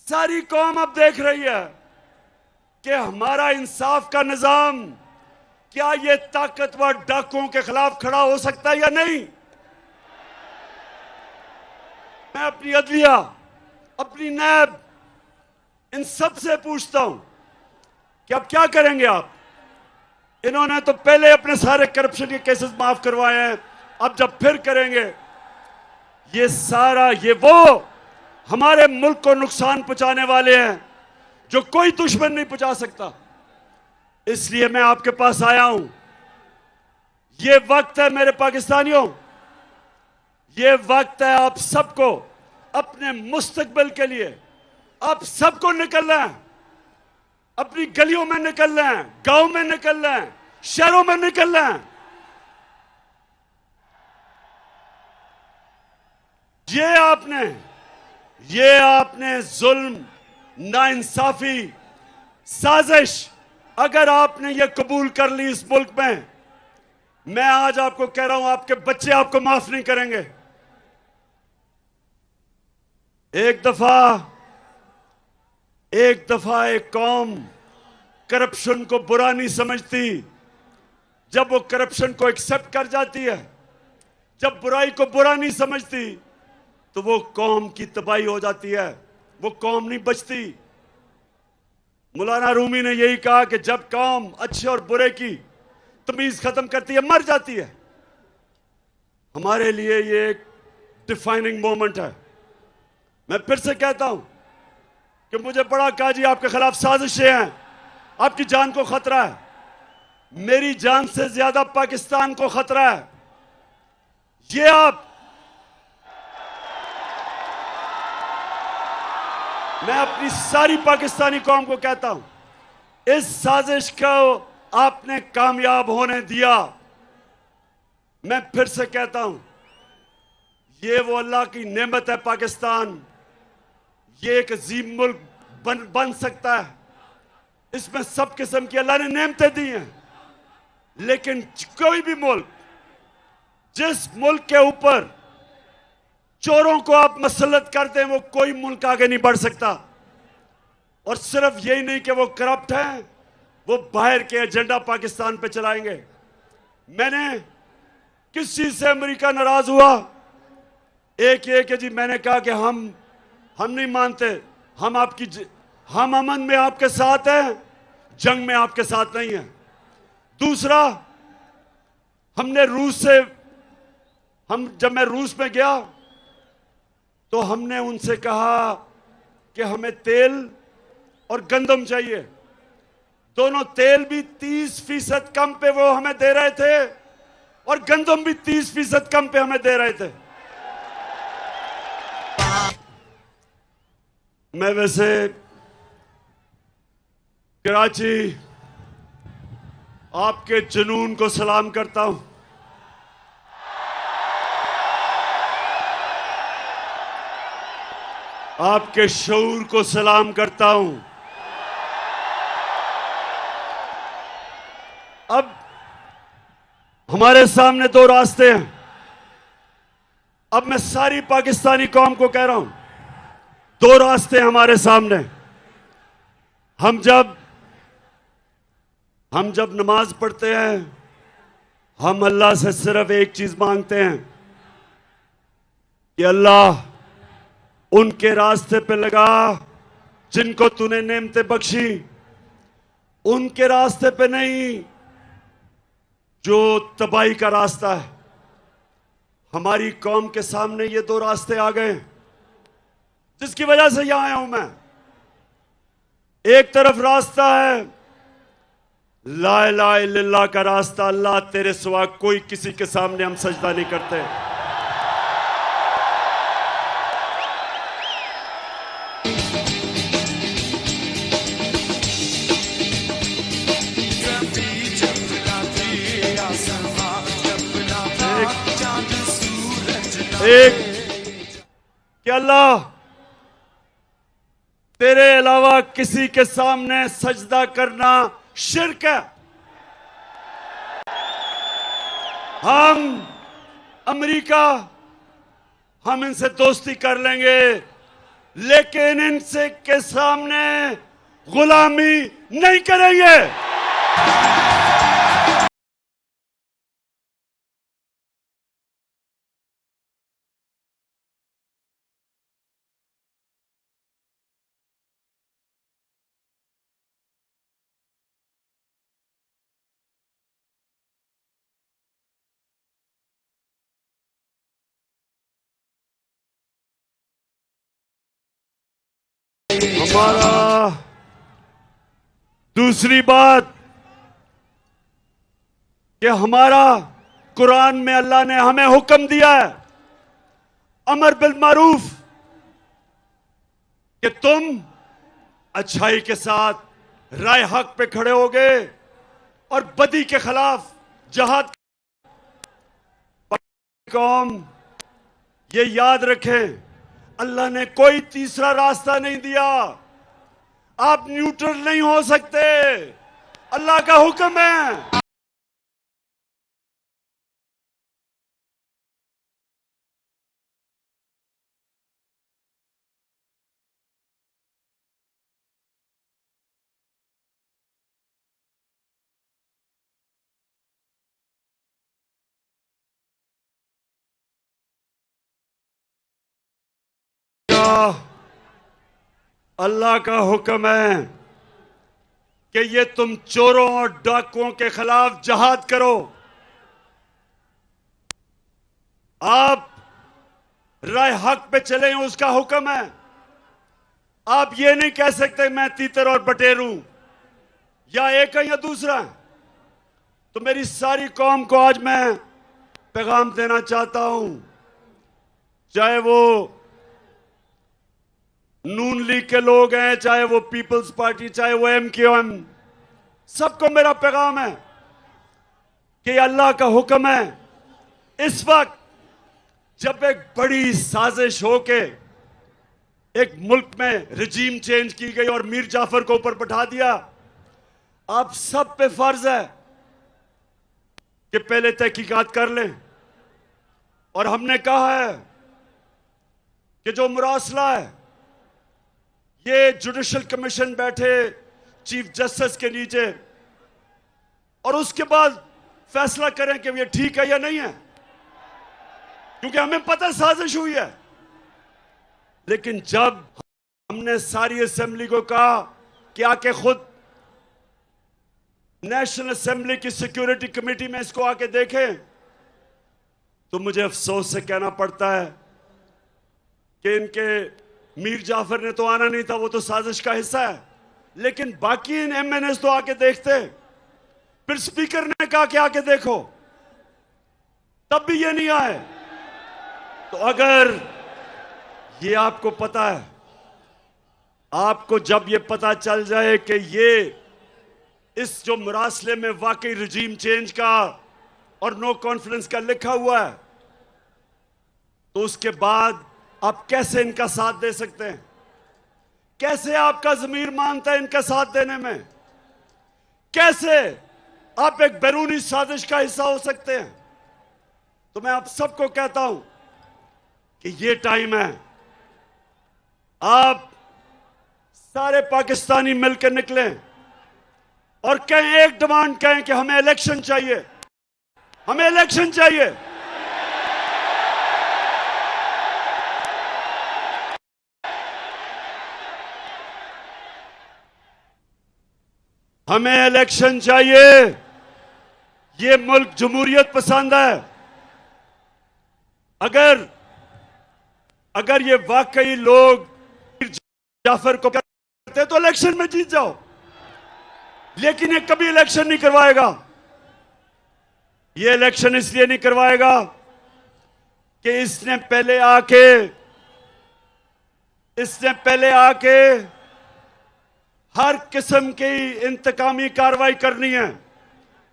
सारी कौम अब देख रही है कि हमारा इंसाफ का निजाम क्या ये ताकतवर डाकुओं के खिलाफ खड़ा हो सकता है या नहीं। मैं अपनी अदलिया, अपनी नैब, इन सब से पूछता हूं कि अब क्या करेंगे आप। इन्होंने तो पहले अपने सारे करप्शन के केसेस माफ करवाए हैं, अब जब फिर करेंगे ये सारा, ये वो हमारे मुल्क को नुकसान पहुंचाने वाले हैं जो कोई दुश्मन नहीं पहुंचा सकता। इसलिए मैं आपके पास आया हूं। ये वक्त है मेरे पाकिस्तानियों, ये वक्त है आप सबको अपने मुस्तकबिल के लिए, आप सबको निकलना है, अपनी गलियों में निकलना है, गांव में निकलना है, शहरों में निकलना है। ये आपने जुल्म, नाइंसाफी, साजिश अगर आपने ये कबूल कर ली इस मुल्क में, मैं आज आपको कह रहा हूं आपके बच्चे आपको माफ नहीं करेंगे। एक दफा एक कौम करप्शन को बुरा नहीं समझती। जब वो करप्शन को एक्सेप्ट कर जाती है, जब बुराई को बुरा नहीं समझती, तो वो कौम की तबाही हो जाती है, वो कौम नहीं बचती। मौलाना रूमी ने यही कहा कि जब कौम अच्छे और बुरे की तमीज खत्म करती है, मर जाती है। हमारे लिए ये एक डिफाइनिंग मोमेंट है। मैं फिर से कहता हूं कि मुझे बड़ा कहा जी आपके खिलाफ साजिशें हैं, आपकी जान को खतरा है। मेरी जान से ज्यादा पाकिस्तान को खतरा है। ये मैं अपनी सारी पाकिस्तानी कौम को कहता हूं, इस साजिश को आपने कामयाब होने दिया। मैं फिर से कहता हूं, ये वो अल्लाह की नेमत है पाकिस्तान। ये एक अजीम मुल्क बन सकता है। इसमें सब किस्म की अल्लाह ने नेमतें दी हैं। लेकिन कोई भी मुल्क, जिस मुल्क के ऊपर चोरों को आप मसलत करते हैं, वो कोई मुल्क आगे नहीं बढ़ सकता। और सिर्फ यही नहीं कि वो करप्ट हैं, वो बाहर के एजेंडा पाकिस्तान पे चलाएंगे। मैंने किस चीज से अमेरिका नाराज हुआ? एक ये कि जी मैंने कहा कि हम नहीं मानते, हम अमन में आपके साथ हैं, जंग में आपके साथ नहीं हैं। दूसरा, जब मैं रूस में गया तो हमने उनसे कहा कि हमें तेल और गंदम चाहिए। दोनों, तेल भी 30% कम पे वो हमें दे रहे थे और गंदम भी 30% कम पे हमें दे रहे थे। मैं वैसे कराची आपके जुनून को सलाम करता हूं। आपके शऊर को सलाम करता हूं। अब हमारे सामने दो रास्ते हैं। अब मैं सारी पाकिस्तानी कौम को कह रहा हूं, दो रास्ते हैं हमारे सामने। हम जब नमाज पढ़ते हैं, हम अल्लाह से सिर्फ एक चीज मांगते हैं कि अल्लाह उनके रास्ते पे लगा जिनको तूने नेमतें बख्शी, उनके रास्ते पे नहीं जो तबाही का रास्ता है। हमारी कौम के सामने ये दो रास्ते आ गए, जिसकी वजह से यहां आया हूं मैं। एक तरफ रास्ता है ला इलाहा इल्लल्लाह का रास्ता, अल्लाह तेरे सिवा कोई किसी के सामने हम सजदा नहीं करते। एक कि अल्लाह तेरे अलावा किसी के सामने सजदा करना शिर्क है। हम अमेरिका, हम इनसे दोस्ती कर लेंगे, लेकिन इनसे के सामने गुलामी नहीं करेंगे। हमारा दूसरी बात कि हमारा कुरान में अल्लाह ने हमें हुक्म दिया है अमर बिल मारूफ कि तुम अच्छाई के साथ राय हक पे खड़े होगे और बदी के खिलाफ जहाद। कौम ये याद रखें, अल्लाह ने कोई तीसरा रास्ता नहीं दिया। आप न्यूट्रल नहीं हो सकते, अल्लाह का हुक्म है। अल्लाह का हुक्म है कि ये तुम चोरों और डाकुओं के खिलाफ जहाद करो। आप राय हक पे चले, उसका हुक्म है। आप ये नहीं कह सकते मैं तीतर और बटेर हूं, या एक है या दूसरा है। तो मेरी सारी कौम को आज मैं पैगाम देना चाहता हूं, चाहे वो नून लीग के लोग हैं, चाहे वो पीपल्स पार्टी, चाहे वो MQM, सबको मेरा पैगाम है कि अल्लाह का हुक्म है। इस वक्त जब एक बड़ी साजिश होके एक मुल्क में रजीम चेंज की गई और मीर जाफर को ऊपर बैठा दिया, आप सब पे फर्ज है कि पहले तहकीकात कर लें। और हमने कहा है कि जो मुरासला है, ये जुडिशल कमीशन बैठे चीफ जस्टिस के नीचे और उसके बाद फैसला करें कि ये ठीक है या नहीं है, क्योंकि हमें पता साजिश हुई है। लेकिन जब हमने सारी असेंबली को कहा कि आके खुद नेशनल असेंबली की सिक्योरिटी कमेटी में इसको आके देखें, तो मुझे अफसोस से कहना पड़ता है कि इनके मीर जाफर ने तो आना नहीं था, वो तो साजिश का हिस्सा है, लेकिन बाकी इन MNAs तो आके देखते। फिर स्पीकर ने कहा कि आके देखो, तब भी ये नहीं आए। तो अगर ये आपको पता है, आपको जब ये पता चल जाए कि ये इस जो मुरासले में वाकई रजीम चेंज का और नो कॉन्फिडेंस का लिखा हुआ है, तो उसके बाद आप कैसे इनका साथ दे सकते हैं? कैसे आपका ज़मीर मानता है इनका साथ देने में? कैसे आप एक बैरूनी साजिश का हिस्सा हो सकते हैं? तो मैं आप सबको कहता हूं कि ये टाइम है, आप सारे पाकिस्तानी मिलकर निकलें और कहें, एक डिमांड कहें कि हमें इलेक्शन चाहिए, हमें इलेक्शन चाहिए। हमें इलेक्शन चाहिए। ये मुल्क जमहूरियत पसंद है। अगर ये वाकई लोग जाफर को कहते तो इलेक्शन में जीत जाओ, लेकिन ये कभी इलेक्शन नहीं करवाएगा। ये इलेक्शन इसलिए नहीं करवाएगा कि इसने पहले आके हर किस्म की इंतकामी कार्रवाई करनी है।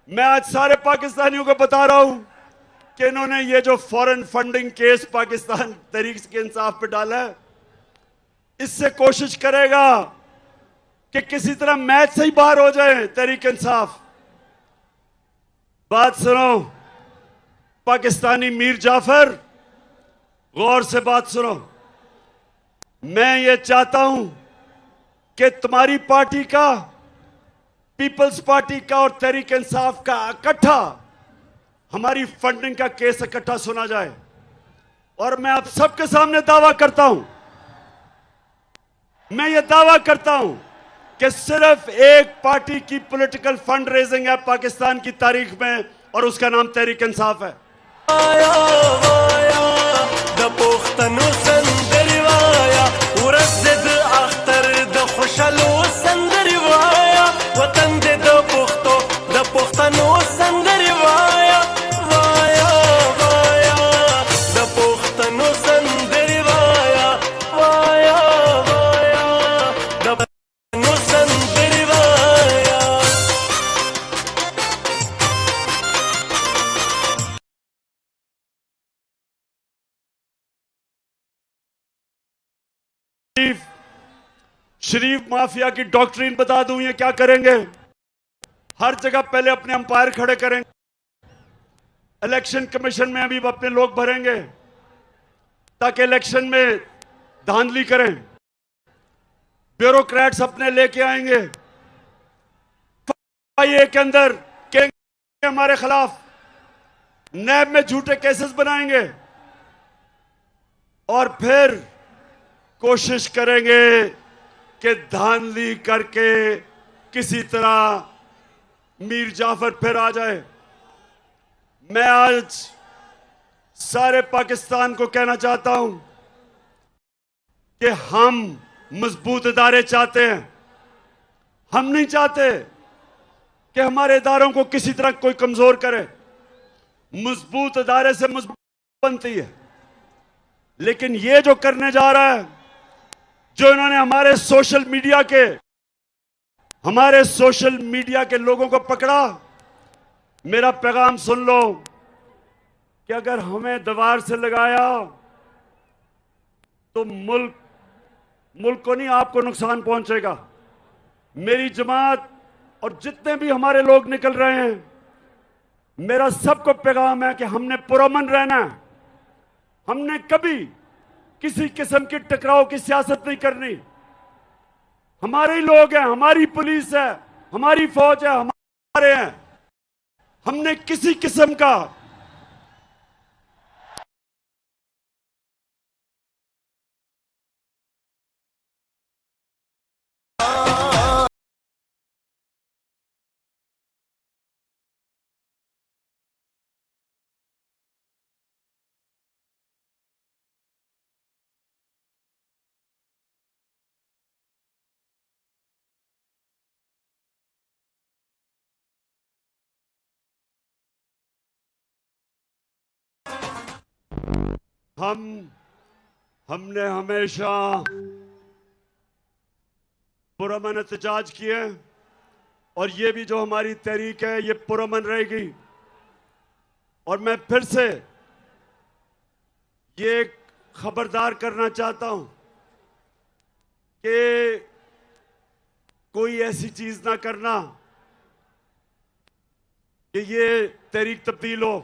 मैं आज सारे पाकिस्तानियों को बता रहा हूं कि इन्होंने ये जो foreign funding case Pakistan Tehreek Insaf पे डाला है, इससे कोशिश करेगा कि किसी तरह मैच से ही बाहर हो जाए तहरीक इंसाफ। बात सुनो पाकिस्तानी मीर जाफर, गौर से बात सुनो। मैं ये चाहता हूं कि तुम्हारी पार्टी का, पीपल्स पार्टी का और तहरीक इंसाफ का इकट्ठा हमारी फंडिंग का केस इकट्ठा सुना जाए। और मैं आप सबके सामने दावा करता हूं, मैं ये दावा करता हूं कि सिर्फ एक पार्टी की पॉलिटिकल फंड रेजिंग है पाकिस्तान की तारीख में, और उसका नाम तहरीक इंसाफ है। द शरीफ माफिया की डॉक्ट्रिन बता दूं ये क्या करेंगे। हर जगह पहले अपने अंपायर खड़े करेंगे, इलेक्शन कमीशन में अभी अपने लोग भरेंगे ताकि इलेक्शन में धांधली करें, ब्यूरोक्रेट्स अपने लेके आएंगे, FIA के अंदर कहेंगे हमारे खिलाफ, नैब में झूठे केसेस बनाएंगे और फिर कोशिश करेंगे कि धांधली करके किसी तरह मीर जाफर फिर आ जाए। मैं आज सारे पाकिस्तान को कहना चाहता हूं कि हम मजबूत इदारे चाहते हैं। हम नहीं चाहते कि हमारे इदारों को किसी तरह कोई कमजोर करे। मजबूत इदारे से मजबूत बनती है। लेकिन ये जो करने जा रहा है, जो इन्होंने हमारे सोशल मीडिया के लोगों को पकड़ा, मेरा पैगाम सुन लो कि अगर हमें दीवार से लगाया तो मुल्क को नहीं, आपको नुकसान पहुंचेगा। मेरी जमात और जितने भी हमारे लोग निकल रहे हैं, मेरा सबको पैगाम है कि हमने पुरअमन रहना है। हमने कभी किसी किस्म की टकराव की सियासत नहीं करनी। हमारे ही लोग हैं, हमारी पुलिस है, हमारी फौज है, हमारे हैं। हमने किसी किस्म का हमने हमेशा पुरअमन एहतजाज किए और ये भी जो हमारी तहरीक है ये पुरअमन रहेगी। और मैं फिर से ये खबरदार करना चाहता हूं कि कोई ऐसी चीज ना करना कि ये तहरीक तब्दील हो,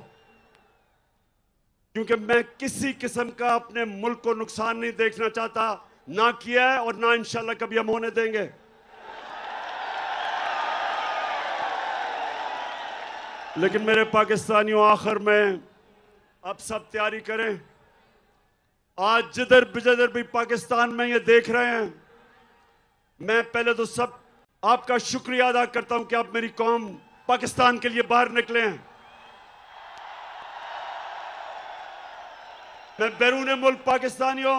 क्योंकि मैं किसी किस्म का अपने मुल्क को नुकसान नहीं देखना चाहता, ना किया है और ना इंशाल्लाह कभी हम होने देंगे। लेकिन मेरे पाकिस्तानियों, आखिर में अब सब तैयारी करें। आज जिधर भी पाकिस्तान में ये देख रहे हैं, मैं पहले तो सब आपका शुक्रिया अदा करता हूं कि आप मेरी कौम पाकिस्तान के लिए बाहर निकले हैं। मैं बैरून मुल्क पाकिस्तानियों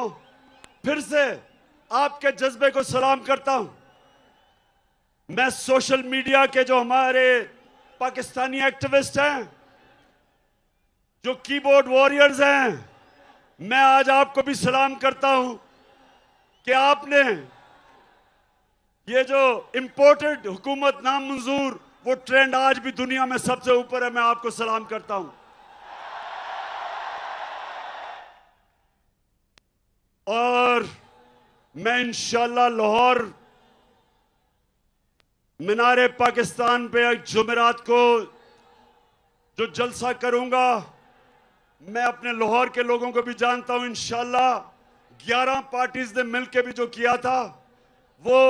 फिर से आपके जज्बे को सलाम करता हूं। मैं सोशल मीडिया के जो हमारे पाकिस्तानी एक्टिविस्ट हैं, जो कीबोर्ड वॉरियर्स हैं, मैं आज आपको भी सलाम करता हूं कि आपने ये जो इंपोर्टेड हुकूमत नामंजूर, वो ट्रेंड आज भी दुनिया में सबसे ऊपर है। मैं आपको सलाम करता हूं। और मैं इंशाल्लाह लाहौर मीनारे पाकिस्तान पे जुमेरात को जो जलसा करूंगा, मैं अपने लाहौर के लोगों को भी जानता हूं। इंशाल्लाह 11 पार्टीज ने मिलकर भी जो किया था, वो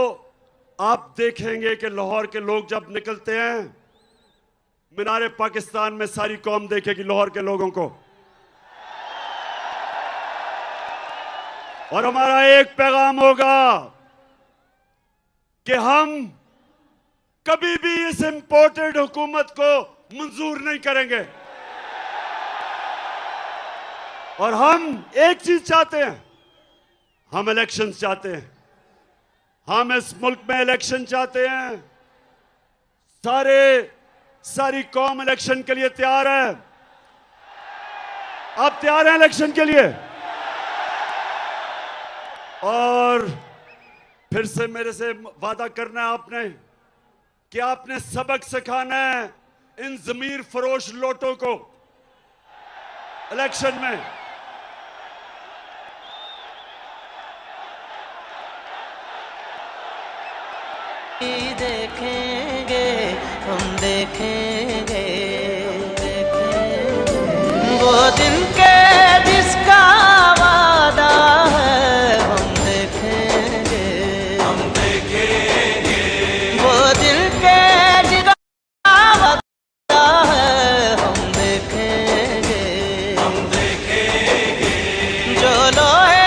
आप देखेंगे कि लाहौर के लोग जब निकलते हैं मीनारे पाकिस्तान में, सारी कौम देखेगी लाहौर के लोगों को। और हमारा एक पैगाम होगा कि हम कभी भी इस इंपोर्टेड हुकूमत को मंजूर नहीं करेंगे। और हम एक चीज चाहते हैं, हम इलेक्शन चाहते हैं। हम इस मुल्क में इलेक्शन चाहते हैं। सारी कौम इलेक्शन के लिए तैयार है। आप तैयार हैं इलेक्शन के लिए? और फिर से मेरे से वादा करना है आपने कि आपने सबक सिखाना है इन जमीर फरोश लोटों को इलेक्शन में। देखेंगे, हम देखेंगे, देखेंगे वो दिन के जिसका वादा है, हम देखेंगे, हम देखेंगे वो दिल के जिसका वादा है, हम देखेंगे, हम देखेंगे जो लोहे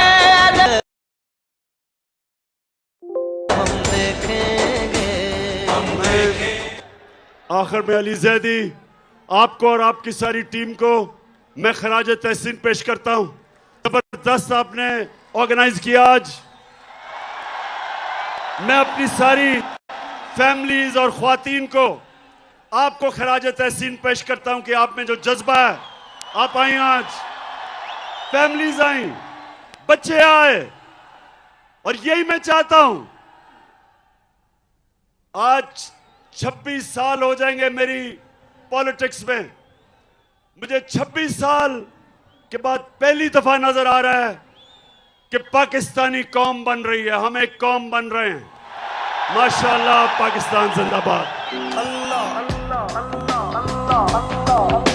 हम देखेंगे, हम देखेंगे। आखिर में अली जैदी, आपको और आपकी सारी टीम को मैं खराज तहसीन पेश करता हूं। जबरदस्त आपने ऑर्गेनाइज किया आज। मैं अपनी सारी फैमिलीज और ख्वातीन को आपको खराज तहसीन पेश करता हूं कि आप में जो जज्बा है, आप आई आज, फैमिलीज आई, बच्चे आए, और यही मैं चाहता हूं। आज 26 साल हो जाएंगे मेरी पॉलिटिक्स में। मुझे 26 साल के बाद पहली दफा नजर आ रहा है कि पाकिस्तानी कौम बन रही है, हम एक कौम बन रहे हैं। माशाअल्लाह, पाकिस्तान जिंदाबाद। अल्लाह अल्लाह अल्लाह अल्लाह अल्लाह